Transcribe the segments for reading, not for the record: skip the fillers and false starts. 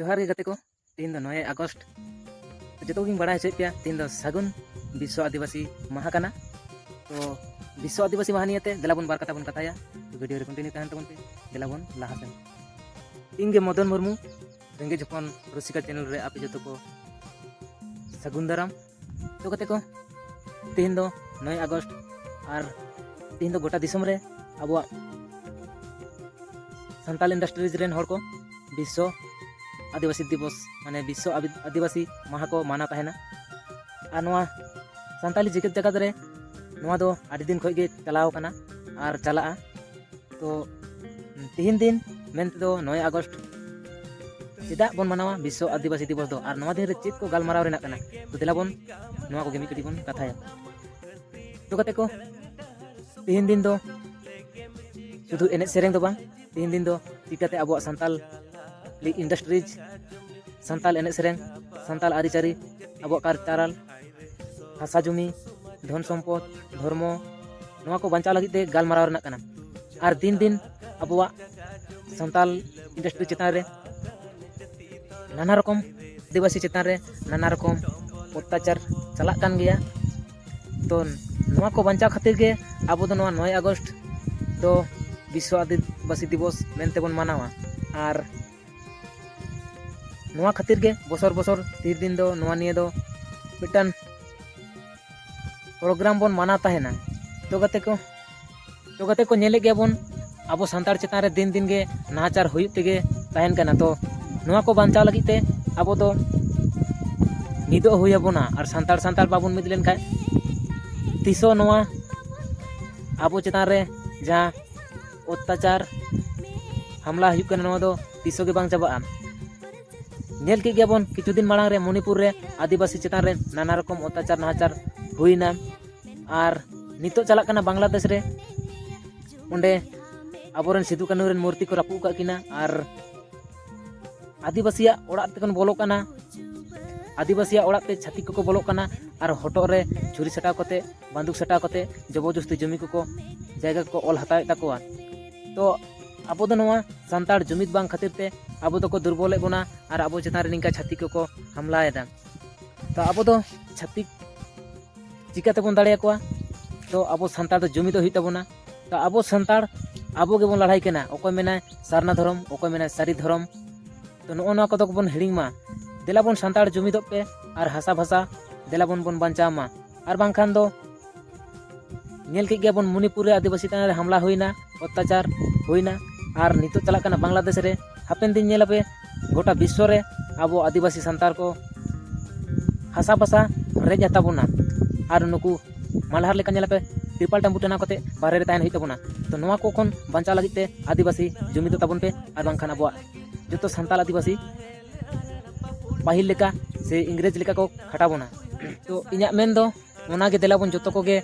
जोहार गे गते को तीन 9 अगस्त जो बड़ा हचे पे तीन सगुन विश्व आदिवासी माह कना। तो विश्व आदिवासी माह नियते देलाबन बार कथा बन कथाया। तो वीडियो रे कंटिन्यू तहन तबन पे देलाबन लाहा सेन। ᱤᱧ ᱜᱮ ᱢᱚᱫᱚᱱ ᱢᱩᱨᱢᱩ ᱨᱮᱸᱜᱮᱡ ᱦᱚᱯᱚᱱ ᱨᱩᱥᱤᱠᱟ ᱪᱮᱱᱮᱞ ᱨᱮ ᱟᱯᱮ ᱡᱚᱛᱚ ᱠᱚ ᱥᱟᱹᱜᱩᱱ ᱫᱟᱨᱟᱢ। ᱛᱚ ᱠᱟᱛᱮ ᱠᱚ ᱛᱮᱦᱮᱧ ᱫᱚ 9 ᱟᱜᱚᱥᱴ ᱟᱨ ᱛᱮᱦᱮᱧ ᱫᱚ ᱜᱚᱴᱟ ᱫᱤᱥᱚᱢ ᱨᱮ ᱟᱵᱚᱣᱟᱜ ᱥᱟᱱᱛᱟᱞ ᱤᱱᱰᱟᱥᱴᱨᱤᱡ ᱨᱮᱱ ᱦᱚᱲ ko ᱵᱤᱥᱥᱚ आदिवासी दिवस माने विश्व आदिवासी माह को माना तहना। और नवा सानताली जेकेट जगत रे नवा दो आदि दिन खय गे चलाव कना और चला। तो तीन दिन मेनते दो 9 अगस्त चेदा बन मनावा विश्व आदिवासी दिवस दो। और नवा दिन रे चेद को गालमाराव रेना कना। तो देला बन नवा को गेमी कटी बन कथाया। तो कते को तीन दिन दो शुधु एने सेरेंग दो बांग, तीन दिन दो चिकाते अबो सानताल इंडस्ट्रीज सानताल एने सेरेंग सानताल आरिचारी अब कल्चरल हासा जुमी धन सम्पद धर्म नवा को बंचा लगी गालमाराव रेना कना। और दिन दिन अब सानताल इंडस्ट्री चेतान रे नाना रकम आदिवासी चेतान रे नाना रकम अत्याचार चला कान गया। तो नवा को बंचा खातिर के अब दो 9 अगस्त दो विश्व आदिवासी दिवस मेनते बन मानावा। और नवा खातिर के बसर बसर 3 दिन दो नवा निये दो मिटन प्रोग्राम बन माना तहना। तो गते को नेले गया बन अब सानतार चेतान रे दिन दिन के नाचार हुई तेगे तहन कना। तो नवा को बांचा लगी ते अब दो मिदो हुई बना। और सानतार सानतार बाबन मिद लेन खाय तिसो नवा अब चेतान रे जहाँ अत्याचार हमला हुई कना नवा दो तिसो के बांग चाबा। नेल के गया बन किछु दिन मांग रे मणिपुर रे आदिवासी चेतान रे नाना रकम अत्याचार नाहाचार हुईना। और नितो चला कना बांग्लादेश रे उंडे आबोरेन सिदु कानू रेन मूर्ति को रापू का किना। और आदिवासिया ओड़ा तेकन बोलो कना, आदिवासिया ओड़ा ते छातिक को बोलो कना। और हटो रे छुरी सटाव कते बंदूक सटाव कते जबरदस्ती जमी को जायगा को ऑल हतावे ताकोआ। तो अब दो नवा सानतार जुमिद बांग खातिर ते अब दो को दुर्बल बना। और अब चेतान निका छातिक को हमलाएदा। तो अब दो छातिक चिकाते बन दाड़े को। तो अब सानतार तो जुमिद हुई तबना। तो अब सानतार अब गेबन लड़ाई केना ओको मेना सारना धर्म ओको मेना सारी धर्म। तो नो को बन हिड़िंग मा देला बन सानतार जुमिद पे और हासा भाषा देला बन बंचा मा। और बांखान दो नेल के गया बन मणिपुर रे आदिवासी तान रे हमला हुईना अत्याचार हुईना। और नितो चला कना बांग्लादेश रे हापेन दिन नेला पे गोटा विश्व रे अब आदिवासी सानतार को हासा भाषा रेज हताबना। और नुकु मालहार लेका नेला पे त्रिपाल टाम्बू टना कते बारे रे तायन हुई तबना। तो नवा को खन बंचा लगी ते आदिवासी जुमिद ताबन पे। और बांखान अब जतो सानताल आदिवासी पाहिल लेका से इंग्रेज लेका को खटाबना। तो इन्या मेन दो ओना गे देला बन जतो को गे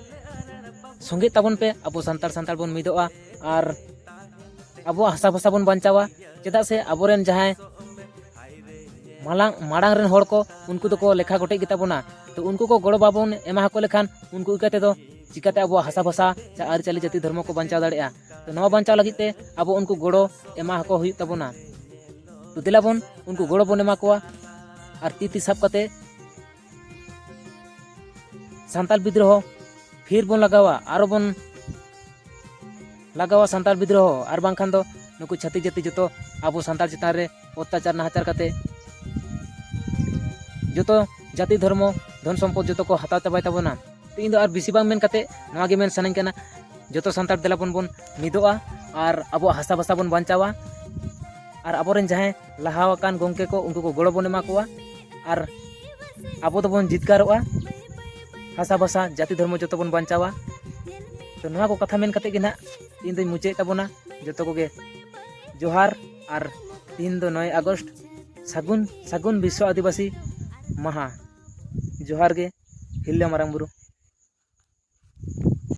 संगे ताबन पे अब सानताल सानताल बन मिदोआ। और अब हासा भाषा बन बंचावा चेदा से अबोरेन जहां माड़ांग रेन हड़ को उनको तो को लेखा गोटे गेताबना। तो उनको को गड़ो बाबन एमा को लेखान उनको इकाते दो चिकाते अब हासा भाषा आरिचाली जाति धर्म को बंचा दाड़ेया। तो नवा बंचा लगी ते अब उनको गड़ो एमा को हुई तबना। तो दिला बन उनको गड़ो बन एमा कोआ। और ती सब कते सानताल विद्रोह फिर बन लगावा आरो बन लगावा सानताल विद्रोह। और बांखान दो नुकु छाती जाति जो अब सानताल चेतान रे अत्याचार नाहाचार कते जो जाति धर्म धन सम्पद जो को हताव चाबाय ताबना। तो इन दो और बेसी बांग मेन कते नवा गे मेन सानाኝ कना जो सानताल देला बन मिदोआ। और अब हासा भाषा बन बंचावा। और अबोरेन जहां लहावाकान गोंके को उनको को गड़ो बन एमा कोआ। और अब दो बन जितकारोआ हासा भाषा जाति धर्म जो बन बंचावा। तो नवा को कथा मेन कते गे ना इन दो मुचे ताबना जतो को गे जोहार। और तीन दो 9 अगस्त सगुन सगुन विश्व आदिवासी माह जोहार गे हिल्ला मारांग बुरु।